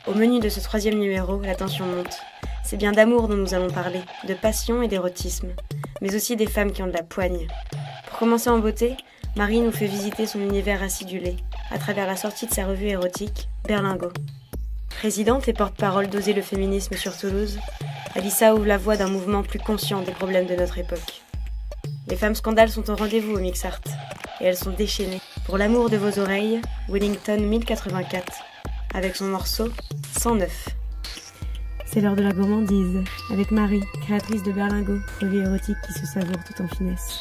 Au menu de ce 3e numéro, la tension monte. C'est bien d'amour dont nous allons parler, de passion et d'érotisme, mais aussi des femmes qui ont de la poigne. Pour commencer en beauté, Marie nous fait visiter son univers acidulé, à travers la sortie de sa revue érotique, Berlingot. Présidente et porte-parole d'Oser le féminisme sur Toulouse, Alissa ouvre la voie d'un mouvement plus conscient des problèmes de notre époque. Les femmes scandales sont au rendez-vous au Mixart, et elles sont déchaînées. Pour l'amour de vos oreilles, Wellington 1084, avec son morceau 109. C'est l'heure de la gourmandise, avec Marie, créatrice de Berlingot, revue érotique qui se savoure tout en finesse.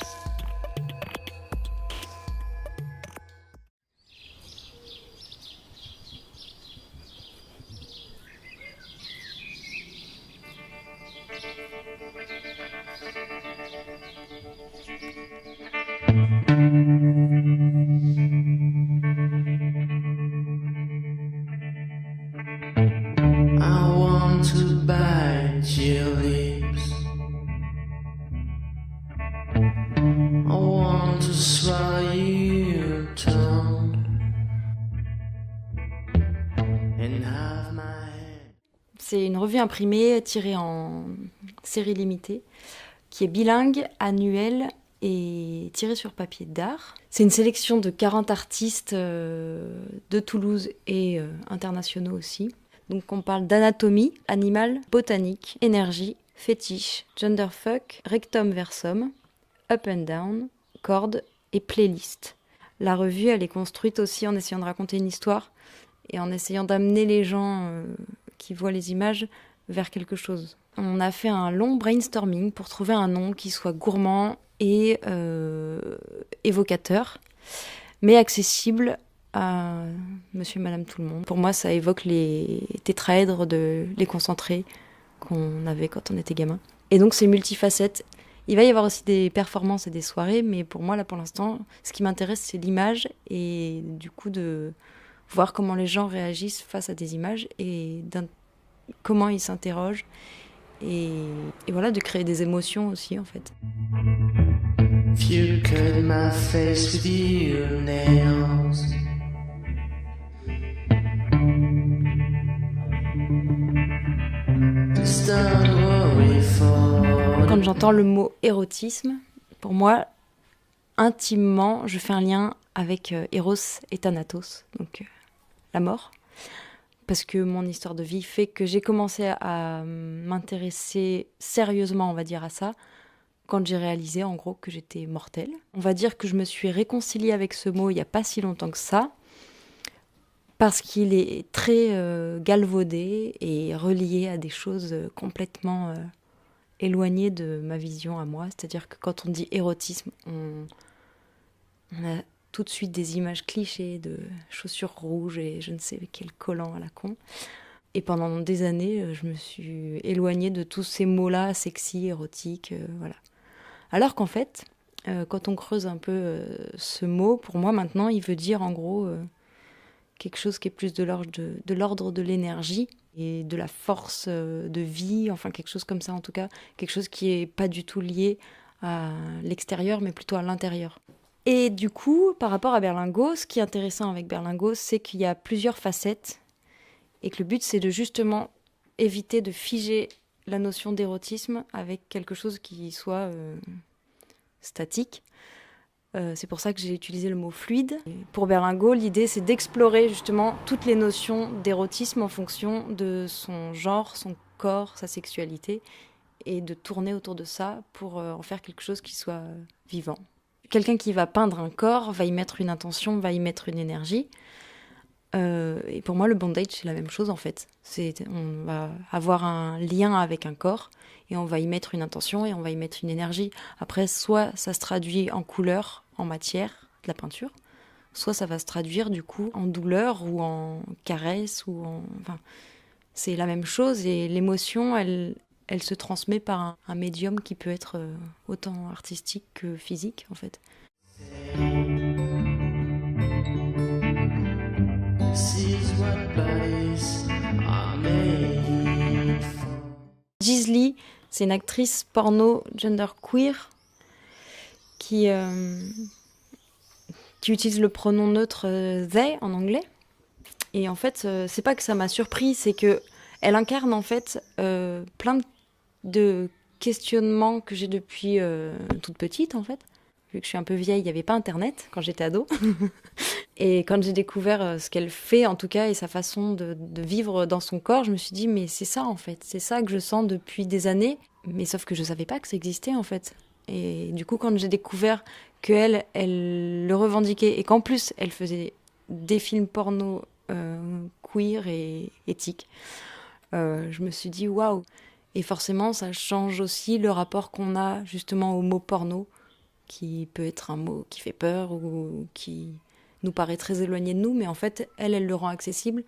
C'est une revue imprimée tirée en série limitée qui est bilingue, annuelle et tirée sur papier d'art. C'est une sélection de 40 artistes de Toulouse et internationaux aussi. Donc on parle d'anatomie, animal, botanique, énergie, fétiche, genderfuck, rectum versum, up and down, cordes et playlist. La revue, elle est construite aussi en essayant de raconter une histoire et en essayant d'amener les gens qui voient les images vers quelque chose. On a fait un long brainstorming pour trouver un nom qui soit gourmand et évocateur, mais accessible à monsieur et madame tout le monde. Pour moi, ça évoque les tétraèdres de lait concentré qu'on avait quand on était gamin. Et donc, c'est multifacette. Il va y avoir aussi des performances et des soirées, mais pour moi, là, pour l'instant, ce qui m'intéresse, c'est l'image et du coup de voir comment les gens réagissent face à des images et comment ils s'interrogent et voilà, de créer des émotions aussi, en fait. If you cut my face with your nails, quand j'entends le mot érotisme, pour moi, intimement, je fais un lien avec Eros et Thanatos, donc la mort. Parce que mon histoire de vie fait que j'ai commencé à m'intéresser sérieusement, on va dire, à ça, quand j'ai réalisé, en gros, que j'étais mortelle. On va dire que je me suis réconciliée avec ce mot il n'y a pas si longtemps que ça, parce qu'il est très galvaudé et relié à des choses complètement éloignées de ma vision à moi. C'est-à-dire que quand on dit érotisme, on a tout de suite des images clichés de chaussures rouges et je ne sais quel collant à la con. Et pendant des années, je me suis éloignée de tous ces mots-là, sexy, érotique, voilà. Alors qu'en fait, quand on creuse un peu ce mot, pour moi maintenant, il veut dire en gros quelque chose qui est plus de l'ordre de l'énergie et de la force de vie, enfin quelque chose comme ça en tout cas, quelque chose qui est pas du tout lié à l'extérieur, mais plutôt à l'intérieur. Et du coup, par rapport à Berlingot, ce qui est intéressant avec Berlingot, c'est qu'il y a plusieurs facettes et que le but, c'est de justement éviter de figer la notion d'érotisme avec quelque chose qui soit statique. C'est pour ça que j'ai utilisé le mot fluide. Et pour Berlingot, l'idée, c'est d'explorer justement toutes les notions d'érotisme en fonction de son genre, son corps, sa sexualité, et de tourner autour de ça pour en faire quelque chose qui soit vivant. Quelqu'un qui va peindre un corps va y mettre une intention, va y mettre une énergie. Et pour moi, le bondage, c'est la même chose en fait. On va avoir un lien avec un corps et on va y mettre une intention et on va y mettre une énergie. Après, soit ça se traduit en couleur, en matière, de la peinture, soit ça va se traduire du coup en douleur ou en caresse enfin, c'est la même chose et l'émotion, elle se transmet par un médium qui peut être autant artistique que physique, en fait. Gisli, c'est une actrice porno genderqueer qui utilise le pronom neutre they en anglais Et en fait, c'est pas que ça m'a surpris, c'est que elle incarne en fait plein de questionnements que j'ai depuis toute petite en fait. Vu que je suis un peu vieille, il n'y avait pas Internet quand j'étais ado. Et quand j'ai découvert ce qu'elle fait, en tout cas, et sa façon de vivre dans son corps, je me suis dit, mais c'est ça, en fait. C'est ça que je sens depuis des années. Mais sauf que je ne savais pas que ça existait, en fait. Et du coup, quand j'ai découvert qu'elle, elle le revendiquait, et qu'en plus, elle faisait des films porno queer et éthiques, je me suis dit, waouh. Et forcément, ça change aussi le rapport qu'on a, justement, au mot porno, qui peut être un mot qui fait peur ou qui nous paraît très éloigné de nous, mais en fait, elle le rend accessible,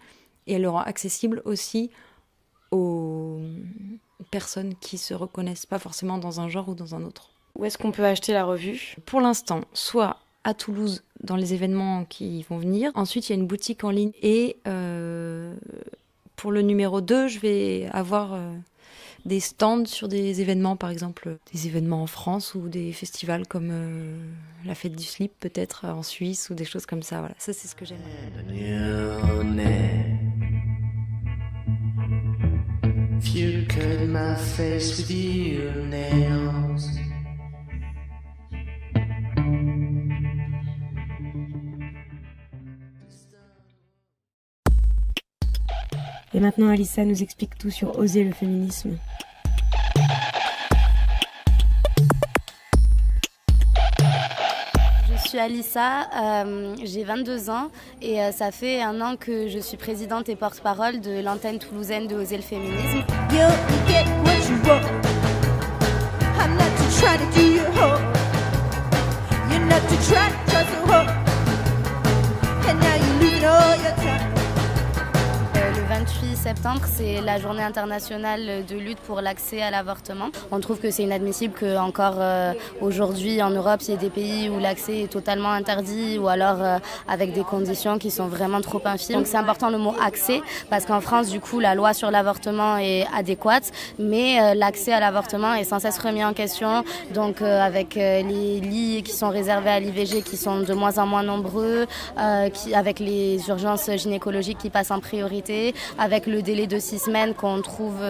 et elle le rend accessible aussi aux personnes qui se reconnaissent pas forcément dans un genre ou dans un autre. Où est-ce qu'on peut acheter la revue ? Pour l'instant, soit à Toulouse, dans les événements qui vont venir. Ensuite, il y a une boutique en ligne, et pour le numéro 2, je vais avoir des stands sur des événements, par exemple des événements en France ou des festivals comme la fête du slip peut-être en Suisse ou des choses comme ça. Voilà, ça c'est ce que j'aime. Et maintenant, Alissa nous explique tout sur Oser le féminisme. Je suis Alissa, j'ai 22 ans et ça fait 1 an que je suis présidente et porte-parole de l'antenne toulousaine de Oser le féminisme. Le 28 septembre, c'est la journée internationale de lutte pour l'accès à l'avortement. On trouve que c'est inadmissible qu'encore aujourd'hui en Europe, il y ait des pays où l'accès est totalement interdit ou alors avec des conditions qui sont vraiment trop infimes. Donc c'est important le mot accès parce qu'en France, du coup, la loi sur l'avortement est adéquate, mais l'accès à l'avortement est sans cesse remis en question. Donc avec les lits qui sont réservés à l'IVG qui sont de moins en moins nombreux, avec les urgences gynécologiques qui passent en priorité, avec le délai de 6 semaines qu'on trouve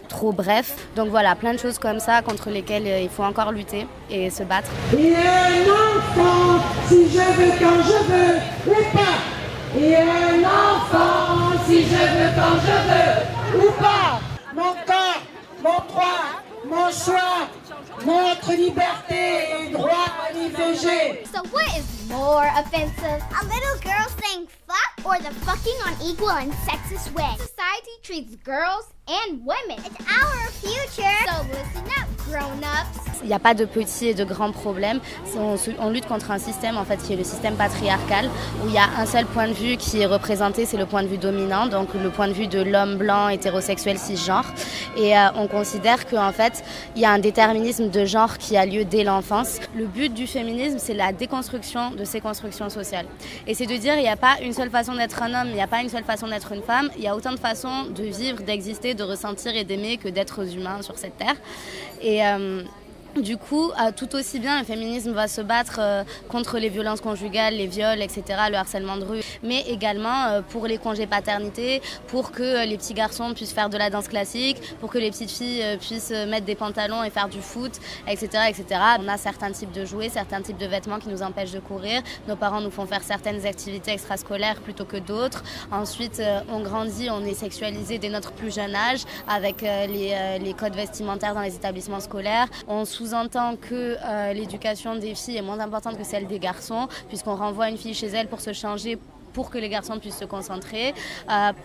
trop bref. Donc voilà, plein de choses comme ça contre lesquelles il faut encore lutter et se battre. Et un enfant, si je veux, quand je veux, ou pas. Et un enfant, si je veux, quand je veux, ou pas. Mon corps, mon droit, mon choix, notre liberté et droit à l'IVG. So what is more offensive? A little girl saying fuck or the fucking unequal and sexist way? Society treats girls and women. It's our future. So listen up, grown-ups. Il n'y a pas de petits et de grands problèmes. On lutte contre un système en fait, qui est le système patriarcal, où il y a un seul point de vue qui est représenté, c'est le point de vue dominant, donc le point de vue de l'homme blanc, hétérosexuel, cisgenre. Et on considère qu'en fait, il y a un déterminisme de genre qui a lieu dès l'enfance. Le but du féminisme, c'est la déconstruction de ces constructions sociales. Et c'est de dire qu'il n'y a pas une seule façon d'être un homme, il n'y a pas une seule façon d'être une femme, il y a autant de façons de vivre, d'exister, de ressentir et d'aimer que d'êtres humains sur cette terre. Et du coup, tout aussi bien, le féminisme va se battre contre les violences conjugales, les viols, etc., le harcèlement de rue, mais également pour les congés paternité, pour que les petits garçons puissent faire de la danse classique, pour que les petites filles puissent mettre des pantalons et faire du foot, etc., etc. On a certains types de jouets, certains types de vêtements qui nous empêchent de courir. Nos parents nous font faire certaines activités extrascolaires plutôt que d'autres. Ensuite, on grandit, on est sexualisé dès notre plus jeune âge avec les codes vestimentaires dans les établissements scolaires. On sous-entend que l'éducation des filles est moins importante que celle des garçons, puisqu'on renvoie une fille chez elle pour se changer pour que les garçons puissent se concentrer.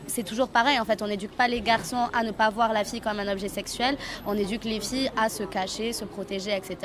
C'est toujours pareil, en fait, on n'éduque pas les garçons à ne pas voir la fille comme un objet sexuel, on éduque les filles à se cacher, se protéger, etc.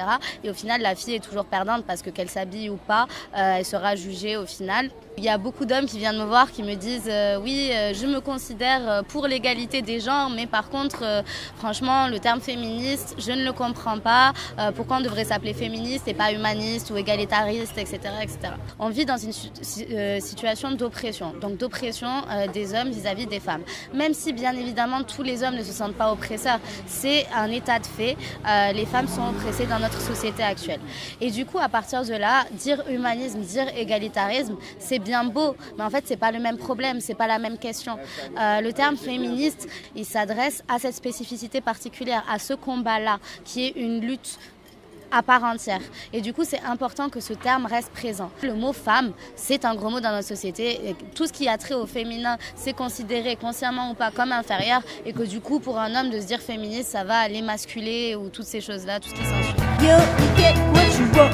Et au final, la fille est toujours perdante parce que qu'elle s'habille ou pas, elle sera jugée au final. Il y a beaucoup d'hommes qui viennent me voir, qui me disent oui, je me considère pour l'égalité des genres, mais par contre, franchement, le terme féministe, je ne le comprends pas. Pourquoi on devrait s'appeler féministe et pas humaniste ou égalitariste, etc., etc. On vit dans une situation situation d'oppression, donc d'oppression des hommes vis-à-vis des femmes. Même si bien évidemment tous les hommes ne se sentent pas oppresseurs, c'est un état de fait, les femmes sont oppressées dans notre société actuelle. Et du coup, à partir de là, dire humanisme, dire égalitarisme, c'est bien beau, mais en fait c'est pas le même problème, c'est pas la même question. Le terme féministe, il s'adresse à cette spécificité particulière, à ce combat-là, qui est une lutte à part entière. Et du coup, c'est important que ce terme reste présent. Le mot femme, c'est un gros mot dans notre société. Et tout ce qui a trait au féminin, c'est considéré consciemment ou pas comme inférieur. Et que du coup, pour un homme de se dire féministe, ça va l'émasculer ou toutes ces choses-là, tout ce qui s'ensuit. You get what you want.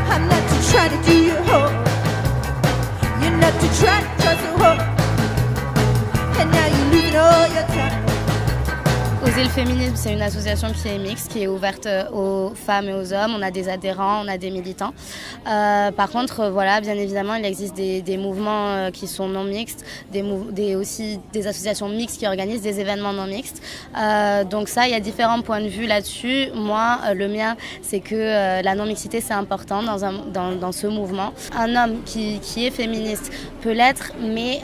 I'm not to try to do you harm. You're not to try to cause a harm. And now you're losing all your time. Oser le féminisme, c'est une association qui est mixte, qui est ouverte aux femmes et aux hommes. On a des adhérents, on a des militants. Par contre, voilà, bien évidemment, il existe des mouvements qui sont non mixtes, aussi des associations mixtes qui organisent des événements non mixtes. Donc ça, il y a différents points de vue là-dessus. Moi, le mien, c'est que la non-mixité, c'est important dans ce mouvement. Un homme qui est féministe peut l'être, mais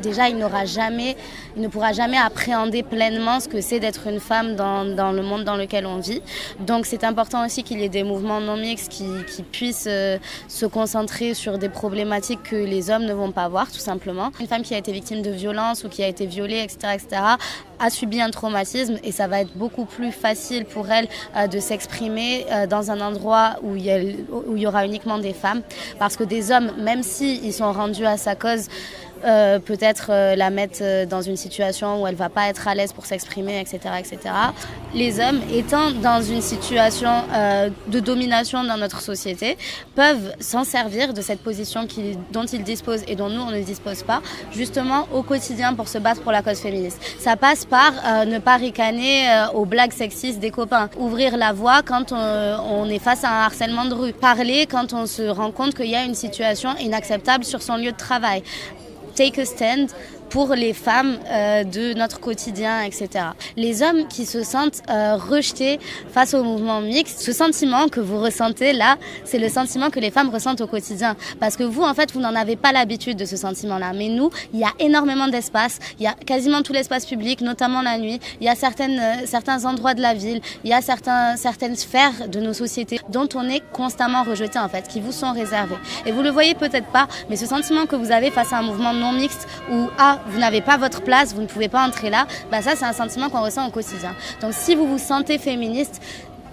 déjà, il ne pourra jamais appréhender pleinement ce que c'est d'être une femme dans le monde dans lequel on vit. Donc c'est important aussi qu'il y ait des mouvements non mixtes qui puissent se concentrer sur des problématiques que les hommes ne vont pas voir, tout simplement. Une femme qui a été victime de violence ou qui a été violée, etc., a subi un traumatisme et ça va être beaucoup plus facile pour elle de s'exprimer dans un endroit où il y aura uniquement des femmes. Parce que des hommes, même s'ils sont rendus à sa cause, peut-être la mettre dans une situation où elle ne va pas être à l'aise pour s'exprimer, etc., etc. Les hommes, étant dans une situation de domination dans notre société, peuvent s'en servir de cette position dont ils disposent et dont nous, on ne dispose pas, justement au quotidien pour se battre pour la cause féministe. Ça passe par ne pas ricaner aux blagues sexistes des copains, ouvrir la voie quand on est face à un harcèlement de rue, parler quand on se rend compte qu'il y a une situation inacceptable sur son lieu de travail. Take a stand pour les femmes de notre quotidien, etc. Les hommes qui se sentent rejetés face au mouvement mixte, ce sentiment que vous ressentez là, c'est le sentiment que les femmes ressentent au quotidien. Parce que vous, en fait, vous n'en avez pas l'habitude de ce sentiment-là. Mais nous, il y a énormément d'espace, il y a quasiment tout l'espace public, notamment la nuit. Il y a certains endroits de la ville, il y a certaines sphères de nos sociétés dont on est constamment rejeté, en fait, qui vous sont réservées. Et vous le voyez peut-être pas, mais ce sentiment que vous avez face à un mouvement non mixte où vous n'avez pas votre place, vous ne pouvez pas entrer là, ça c'est un sentiment qu'on ressent au quotidien. Donc si vous vous sentez féministe,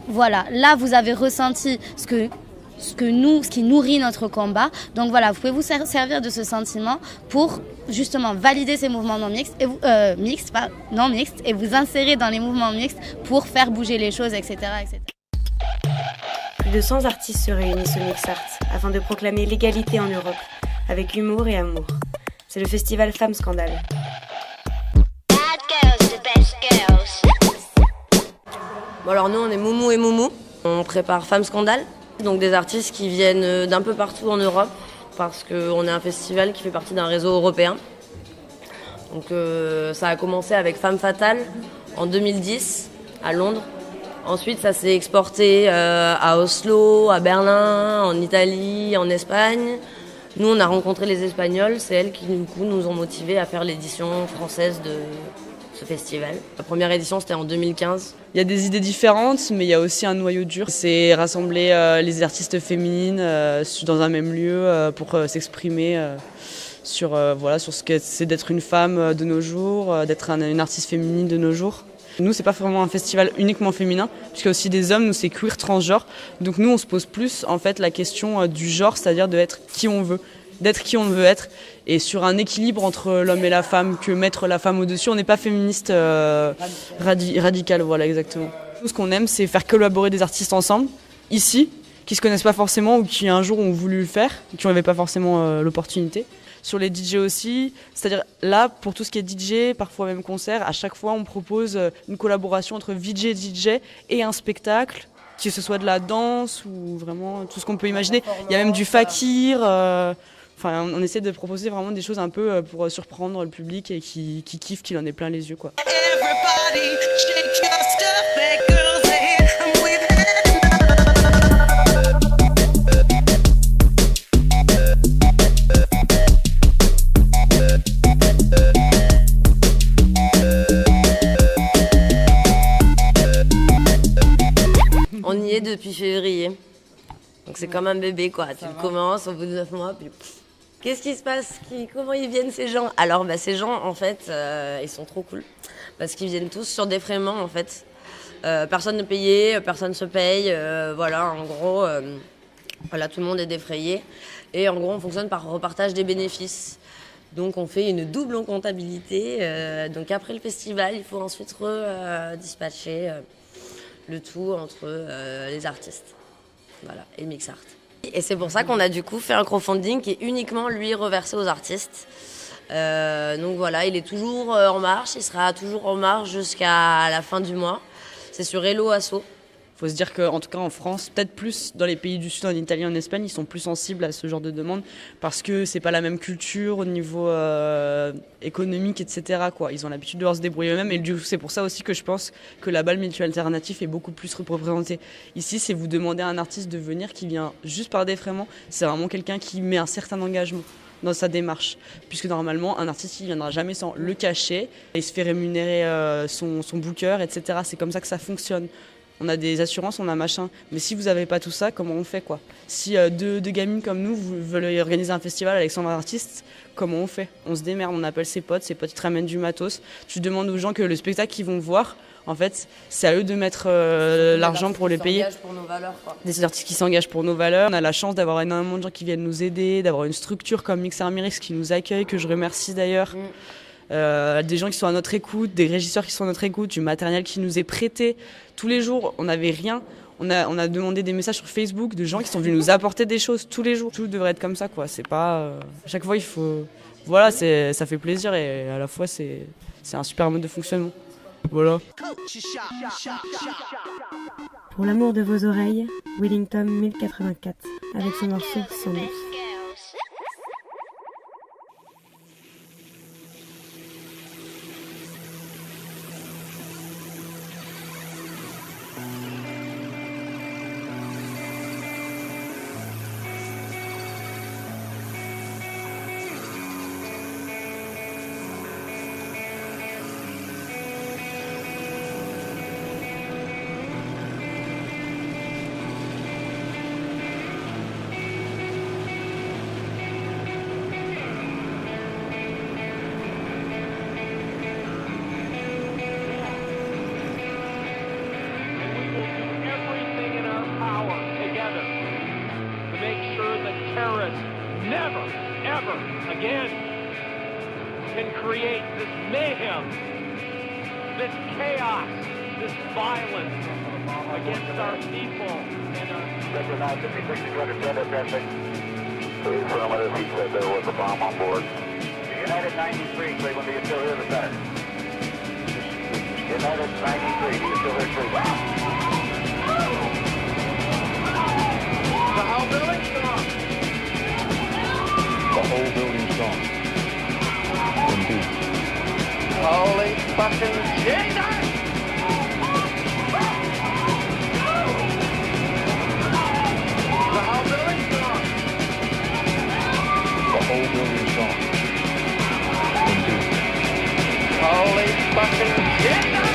voilà, là vous avez ressenti ce qui nourrit notre combat. Donc voilà, vous pouvez vous servir de ce sentiment pour justement valider ces mouvements non mixtes, et vous insérer dans les mouvements mixtes pour faire bouger les choses, etc., etc. Plus de 100 artistes se réunissent au Mixart afin de proclamer l'égalité en Europe, avec humour et amour. C'est le festival Femmes Scandale. Bon alors nous on est Moumou et Moumou, on prépare Femmes Scandale, donc des artistes qui viennent d'un peu partout en Europe parce qu'on est un festival qui fait partie d'un réseau européen. Donc ça a commencé avec Femme Fatale en 2010 à Londres. Ensuite ça s'est exporté à Oslo, à Berlin, en Italie, en Espagne. Nous, on a rencontré les Espagnols, c'est elles qui du coup, nous ont motivés à faire l'édition française de ce festival. La première édition, c'était en 2015. Il y a des idées différentes, mais il y a aussi un noyau dur. C'est rassembler les artistes féminines dans un même lieu pour s'exprimer sur ce que c'est d'être une femme de nos jours, d'être une artiste féminine de nos jours. Nous, c'est pas vraiment un festival uniquement féminin, puisqu'il y a aussi des hommes, nous c'est queer transgenre. Donc nous, on se pose plus en fait la question du genre, c'est-à-dire d'être qui on veut être, et sur un équilibre entre l'homme et la femme, que mettre la femme au-dessus. On n'est pas féministe radical, voilà exactement. Nous, ce qu'on aime, c'est faire collaborer des artistes ensemble, ici, qui se connaissent pas forcément ou qui un jour ont voulu le faire, qui n'avaient pas forcément l'opportunité. Sur les DJ aussi, c'est-à-dire là, pour tout ce qui est DJ, parfois même concert, à chaque fois on propose une collaboration entre VJ et DJ et un spectacle, que ce soit de la danse ou vraiment tout ce qu'on peut imaginer. Il y a même du fakir, on essaie de proposer vraiment des choses un peu pour surprendre le public et qui kiffe, qu'il en ait plein les yeux, quoi. Everybody, shake your stuff back, girls, I'm with it. depuis février. Donc c'est comme un bébé, quoi. Tu commences au bout de 9 mois, puis qu'est-ce qui se passe? Comment ils viennent ces gens? Alors ces gens, en fait, ils sont trop cool. Parce qu'ils viennent tous sur défraiement, en fait. Personne ne payait, personne se paye. Voilà, en gros, voilà, tout le monde est défrayé. Et en gros, on fonctionne par repartage des bénéfices. Donc on fait une double comptabilité. Donc après le festival, il faut ensuite dispatcher le tout entre les artistes. Voilà, et Mixart. Et c'est pour ça qu'on a du coup fait un crowdfunding qui est uniquement lui reversé aux artistes. Donc voilà, il est toujours en marche, il sera toujours en marche jusqu'à la fin du mois. C'est sur Hello Asso. Il faut se dire qu'en tout cas en France, peut-être plus dans les pays du Sud, en Italie, en Espagne, ils sont plus sensibles à ce genre de demande parce que c'est pas la même culture au niveau économique, etc. quoi. Ils ont l'habitude de devoir se débrouiller eux-mêmes et du coup, c'est pour ça aussi que je pense que là-bas, le milieu alternatif est beaucoup plus représenté. Ici, c'est vous demandez à un artiste de venir qui vient juste par défraiement, c'est vraiment quelqu'un qui met un certain engagement dans sa démarche, puisque normalement un artiste il viendra jamais sans le cachet, il se fait rémunérer son booker, etc. C'est comme ça que ça fonctionne. On a des assurances, on a machin. Mais si vous n'avez pas tout ça, comment on fait quoi? Si deux gamines comme nous veulent organiser un festival avec 120 artistes, comment on fait? On se démerde, on appelle ses potes ils te ramènent du matos. Tu demandes aux gens que le spectacle qu'ils vont voir, en fait, c'est à eux de mettre l'argent pour les payer. Pour nos valeurs, quoi. Des artistes qui s'engagent pour nos valeurs. On a la chance d'avoir énormément de gens qui viennent nous aider, d'avoir une structure comme Mixer Myrix qui nous accueille, que je remercie d'ailleurs. Des gens qui sont à notre écoute, des régisseurs qui sont à notre écoute, du matériel qui nous est prêté. Tous les jours, on n'avait rien. On a demandé des messages sur Facebook de gens qui sont venus nous apporter des choses tous les jours. Tout devrait être comme ça, quoi. C'est pas... à chaque fois, il faut... Voilà, ça fait plaisir et à la fois, c'est un super mode de fonctionnement. Voilà. Pour l'amour de vos oreilles, Wellington 1084, avec son morceau 109. Never, ever again can create this mayhem, this chaos, this violence against our people and our... Recognize 56-200 dead at traffic. Please affirmative, he said there was a bomb on board. United 93, Cleveland, do you still hear the center? United 93, do you still hear Cleveland? The whole building's gone. The whole building's gone. Indeed. Holy fucking Jesus! The whole building's gone. The whole building's gone. Indeed. Holy fucking Jesus!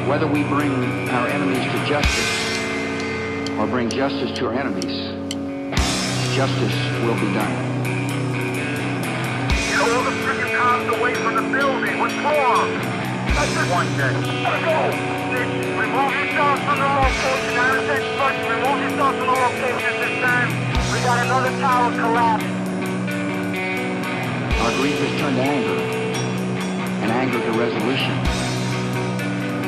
Whether we bring our enemies to justice or bring justice to our enemies, justice will be done. Get all the freaking cops away from the building. What's wrong? That's just one day. Let's go. Remove yourselves from the location. I understand instruction. Remove yourselves from the location at this time. We got another tower collapse. Our grief has turned to anger, and anger to resolution.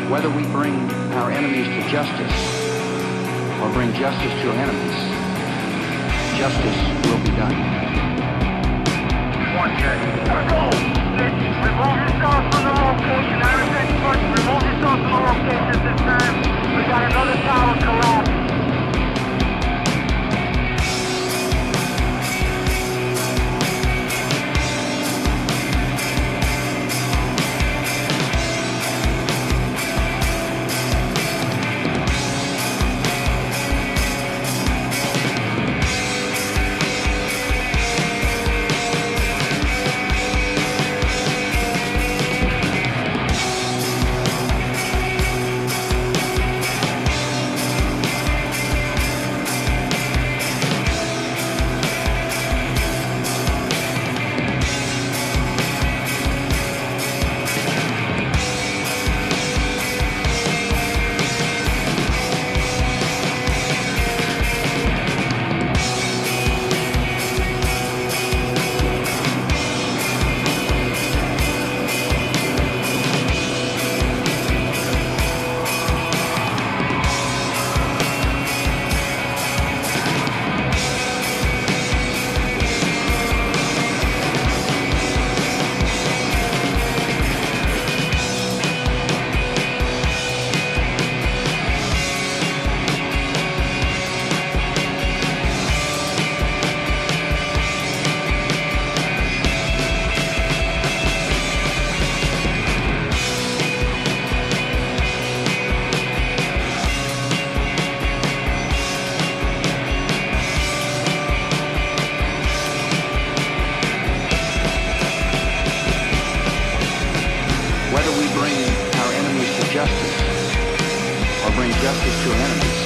Whether we bring our enemies to justice or bring justice to our enemies, justice will be done. One day. Let's go. Remove yourselves from the location. I understand instruction. Remove yourselves from the location at this time. We got another tower collapse. justice to enemies,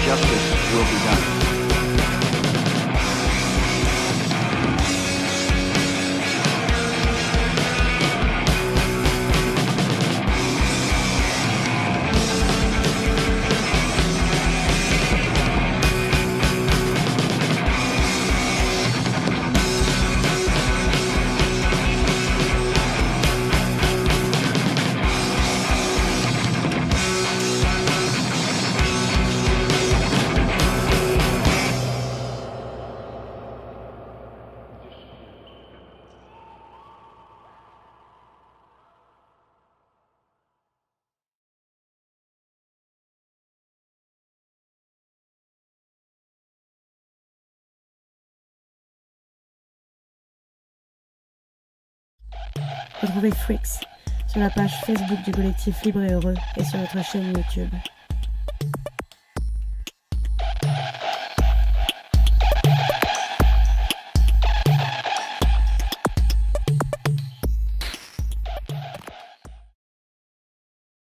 justice will be done. Retrouvez Freaks sur la page Facebook du collectif Libre et Heureux et sur notre chaîne YouTube.